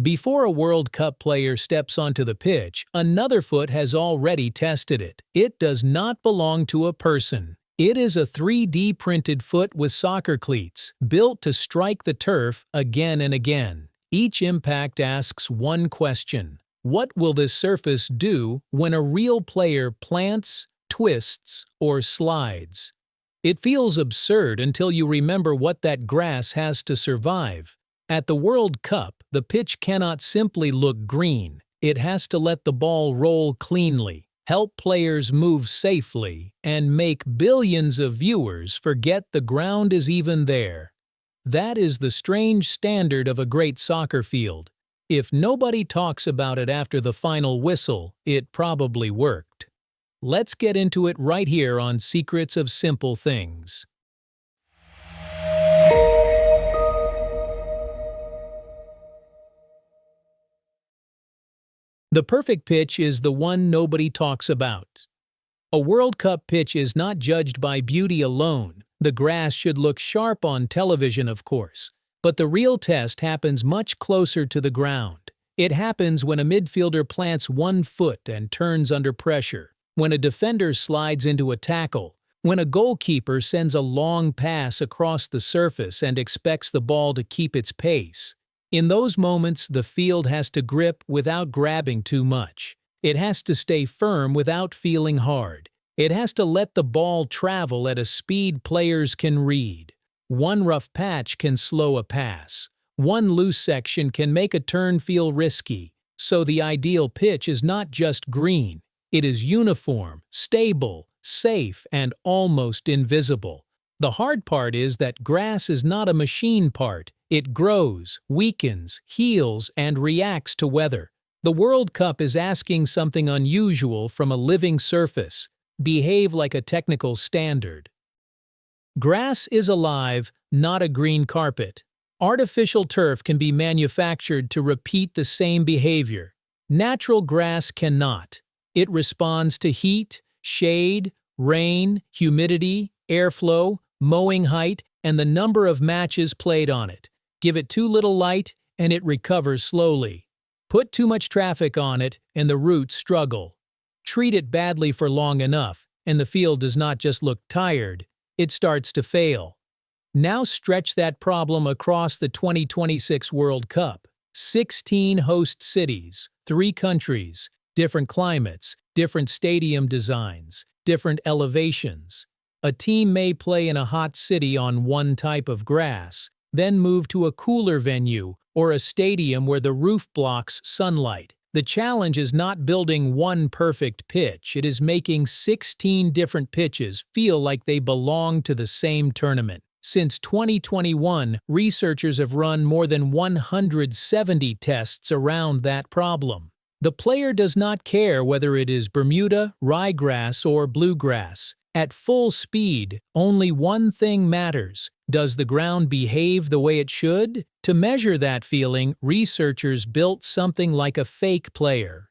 Before a World Cup player steps onto the pitch, another foot has already tested it. It does not belong to a person. It is a 3D printed foot with soccer cleats, built to strike the turf again and again. Each impact asks one question: what will this surface do when a real player plants, twists, or slides? It feels absurd until you remember what that grass has to survive. At the World Cup, the pitch cannot simply look green. It has to let the ball roll cleanly, help players move safely, and make billions of viewers forget the ground is even there. That is the strange standard of a great soccer field. If nobody talks about it after the final whistle, it probably worked. Let's get into it right here on Secrets of Simple Things. The perfect pitch is the one nobody talks about. A World Cup pitch is not judged by beauty alone. The grass should look sharp on television, of course, but the real test happens much closer to the ground. It happens when a midfielder plants one foot and turns under pressure, when a defender slides into a tackle, when a goalkeeper sends a long pass across the surface and expects the ball to keep its pace. In those moments, the field has to grip without grabbing too much. It has to stay firm without feeling hard. It has to let the ball travel at a speed players can read. One rough patch can slow a pass. One loose section can make a turn feel risky. So the ideal pitch is not just green. It is uniform, stable, safe, and almost invisible. The hard part is that grass is not a machine part. It grows, weakens, heals, and reacts to weather. The World Cup is asking something unusual from a living surface: behave like a technical standard. Grass is alive, not a green carpet. Artificial turf can be manufactured to repeat the same behavior. Natural grass cannot. It responds to heat, shade, rain, humidity, airflow, mowing height, and the number of matches played on it. Give it too little light, and it recovers slowly. Put too much traffic on it, and the roots struggle. Treat it badly for long enough, and the field does not just look tired, it starts to fail. Now stretch that problem across the 2026 World Cup. 16 host cities, 3 countries, different climates, different stadium designs, different elevations. A team may play in a hot city on one type of grass, then move to a cooler venue or a stadium where the roof blocks sunlight. The challenge is not building one perfect pitch, it is making 16 different pitches feel like they belong to the same tournament. Since 2021, researchers have run more than 170 tests around that problem. The player does not care whether it is Bermuda, ryegrass, or bluegrass. At full speed, only one thing matters: does the ground behave the way it should? To measure that feeling, researchers built something like a fake player.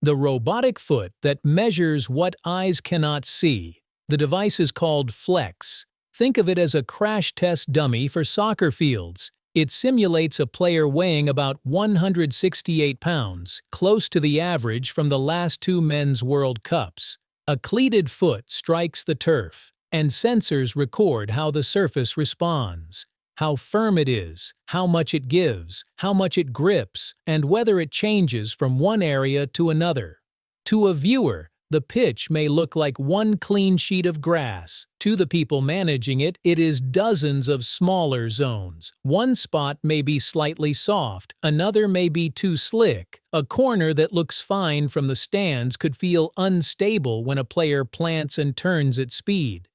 The robotic foot that measures what eyes cannot see. The device is called Flex. Think of it as a crash test dummy for soccer fields. It simulates a player weighing about 168 pounds, close to the average from the last 2 men's World Cups. A cleated foot strikes the turf, and sensors record how the surface responds, how firm it is, how much it gives, how much it grips, and whether it changes from one area to another. To a viewer, the pitch may look like one clean sheet of grass. To the people managing it, it is dozens of smaller zones. One spot may be slightly soft, another may be too slick. A corner that looks fine from the stands could feel unstable when a player plants and turns at speed.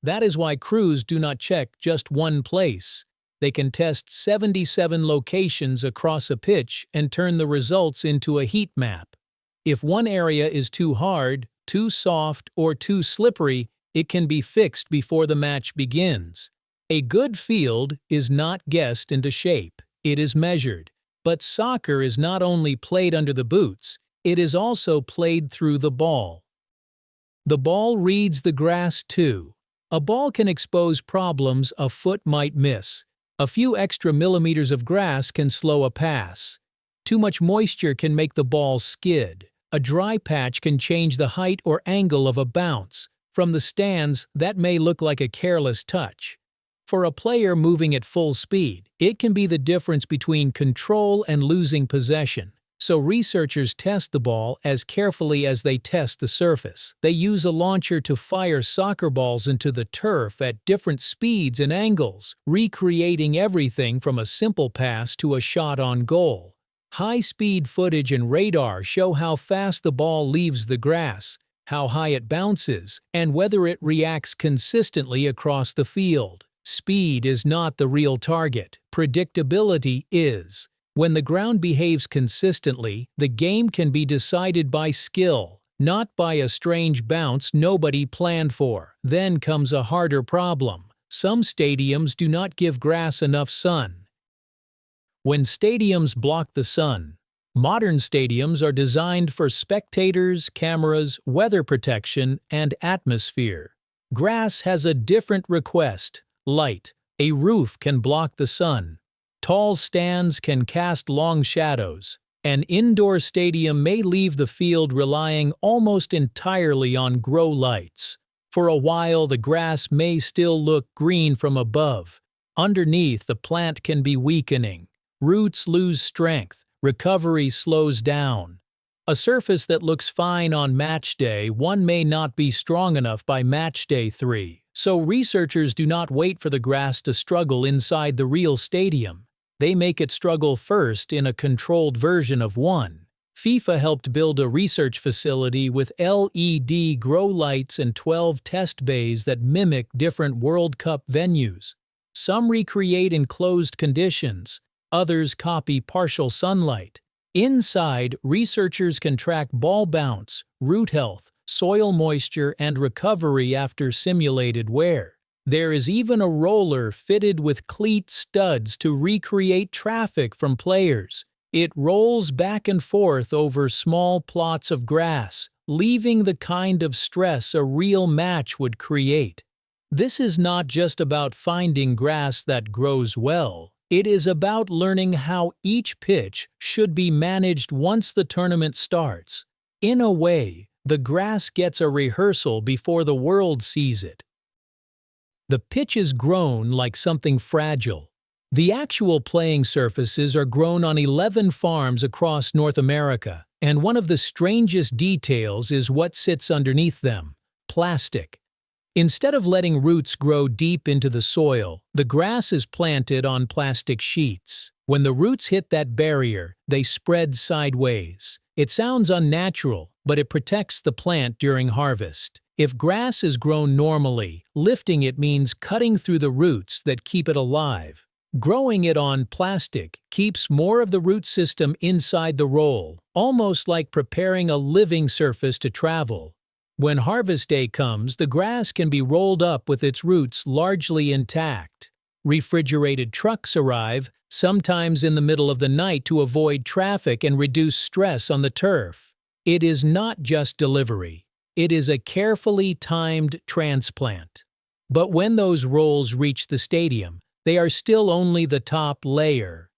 That is why crews do not check just one place. They can test 77 locations across a pitch and turn the results into a heat map. If one area is too hard, too soft, or too slippery, it can be fixed before the match begins. A good field is not guessed into shape, it is measured. But soccer is not only played under the boots, it is also played through the ball. The ball reads the grass too. A ball can expose problems a foot might miss. A few extra millimeters of grass can slow a pass. Too much moisture can make the ball skid. A dry patch can change the height or angle of a bounce. From the stands, that may look like a careless touch. For a player moving at full speed, it can be the difference between control and losing possession. So researchers test the ball as carefully as they test the surface. They use a launcher to fire soccer balls into the turf at different speeds and angles, recreating everything from a simple pass to a shot on goal. High-speed footage and radar show how fast the ball leaves the grass, how high it bounces, and whether it reacts consistently across the field. Speed is not the real target. Predictability is. When the ground behaves consistently, the game can be decided by skill, not by a strange bounce nobody planned for. Then comes a harder problem. Some stadiums do not give grass enough sun. When stadiums block the sun, modern stadiums are designed for spectators, cameras, weather protection, and atmosphere. Grass has a different request: light. A roof can block the sun. Tall stands can cast long shadows. An indoor stadium may leave the field relying almost entirely on grow lights. For a while, the grass may still look green from above. Underneath, the plant can be weakening. Roots lose strength. Recovery slows down. A surface that looks fine on match day 1 may not be strong enough by match day 3. So researchers do not wait for the grass to struggle inside the real stadium. They make it struggle first in a controlled version of one. FIFA helped build a research facility with LED grow lights and 12 test bays that mimic different World Cup venues. Some recreate enclosed conditions, others copy partial sunlight. Inside, researchers can track ball bounce, root health, soil moisture, and recovery after simulated wear. There is even a roller fitted with cleat studs to recreate traffic from players. It rolls back and forth over small plots of grass, leaving the kind of stress a real match would create. This is not just about finding grass that grows well. It is about learning how each pitch should be managed once the tournament starts. In a way, the grass gets a rehearsal before the world sees it. The pitch is grown like something fragile. The actual playing surfaces are grown on 11 farms across North America, and one of the strangest details is what sits underneath them: plastic. Instead of letting roots grow deep into the soil, the grass is planted on plastic sheets. When the roots hit that barrier, they spread sideways. It sounds unnatural, but it protects the plant during harvest. If grass is grown normally, lifting it means cutting through the roots that keep it alive. Growing it on plastic keeps more of the root system inside the roll, almost like preparing a living surface to travel. When harvest day comes, the grass can be rolled up with its roots largely intact. Refrigerated trucks arrive, sometimes in the middle of the night, to avoid traffic and reduce stress on the turf. It is not just delivery. It is a carefully timed transplant. But when those rolls reach the stadium, they are still only the top layer.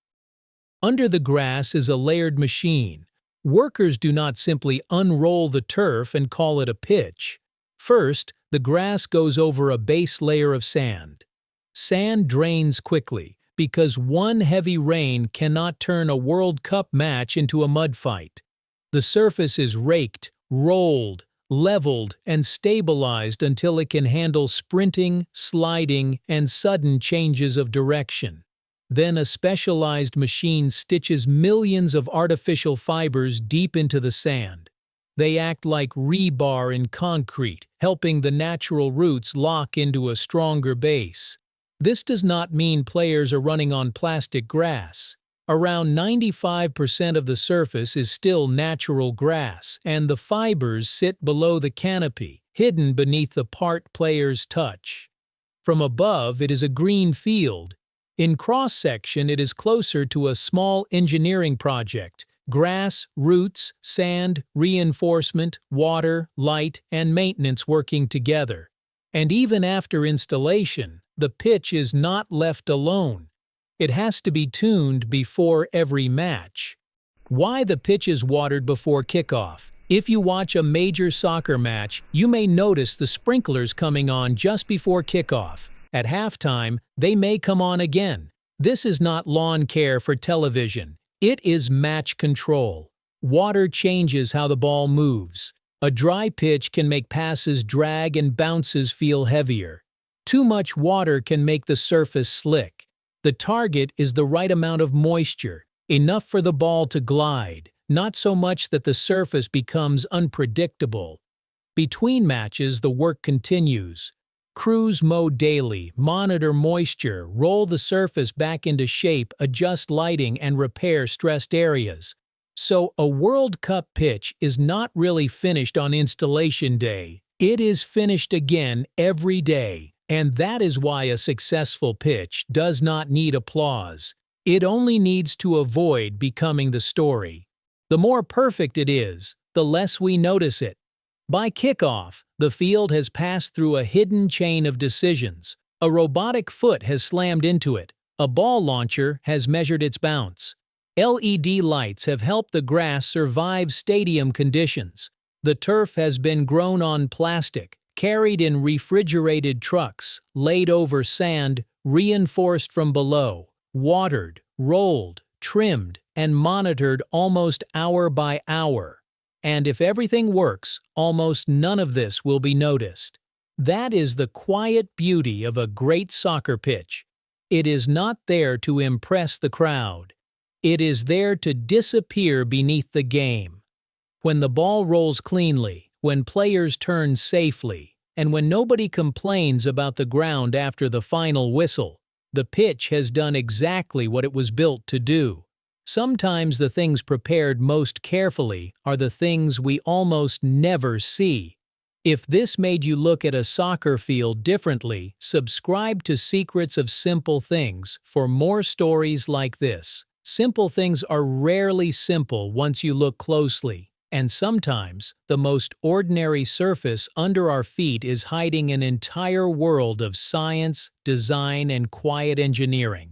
Under the grass is a layered machine. Workers do not simply unroll the turf and call it a pitch. First, the grass goes over a base layer of sand. Sand drains quickly because one heavy rain cannot turn a World Cup match into a mud fight. The surface is raked, rolled, leveled, and stabilized until it can handle sprinting, sliding, and sudden changes of direction. Then a specialized machine stitches millions of artificial fibers deep into the sand. They act like rebar in concrete, helping the natural roots lock into a stronger base. This does not mean players are running on plastic grass. Around 95% of the surface is still natural grass, and the fibers sit below the canopy, hidden beneath the part players touch. From above, it is a green field. In cross-section, it is closer to a small engineering project: grass, roots, sand, reinforcement, water, light, and maintenance working together. And even after installation, the pitch is not left alone. It has to be tuned before every match. Why the pitch is watered before kickoff. If you watch a major soccer match, you may notice the sprinklers coming on just before kickoff. At halftime, they may come on again. This is not lawn care for television. It is match control. Water changes how the ball moves. A dry pitch can make passes drag and bounces feel heavier. Too much water can make the surface slick. The target is the right amount of moisture, enough for the ball to glide, not so much that the surface becomes unpredictable. Between matches, the work continues. Crews mow daily, monitor moisture, roll the surface back into shape, adjust lighting, and repair stressed areas. So a World Cup pitch is not really finished on installation day. It is finished again every day, and that is why a successful pitch does not need applause. It only needs to avoid becoming the story. The more perfect it is, the less we notice it. By kickoff, the field has passed through a hidden chain of decisions. A robotic foot has slammed into it. A ball launcher has measured its bounce. LED lights have helped the grass survive stadium conditions. The turf has been grown on plastic, carried in refrigerated trucks, laid over sand, reinforced from below, watered, rolled, trimmed, and monitored almost hour by hour. And if everything works, almost none of this will be noticed. That is the quiet beauty of a great soccer pitch. It is not there to impress the crowd. It is there to disappear beneath the game. When the ball rolls cleanly, when players turn safely, and when nobody complains about the ground after the final whistle, the pitch has done exactly what it was built to do. Sometimes the things prepared most carefully are the things we almost never see. If this made you look at a soccer field differently, subscribe to Secrets of Simple Things for more stories like this. Simple things are rarely simple once you look closely, and sometimes the most ordinary surface under our feet is hiding an entire world of science, design, and quiet engineering.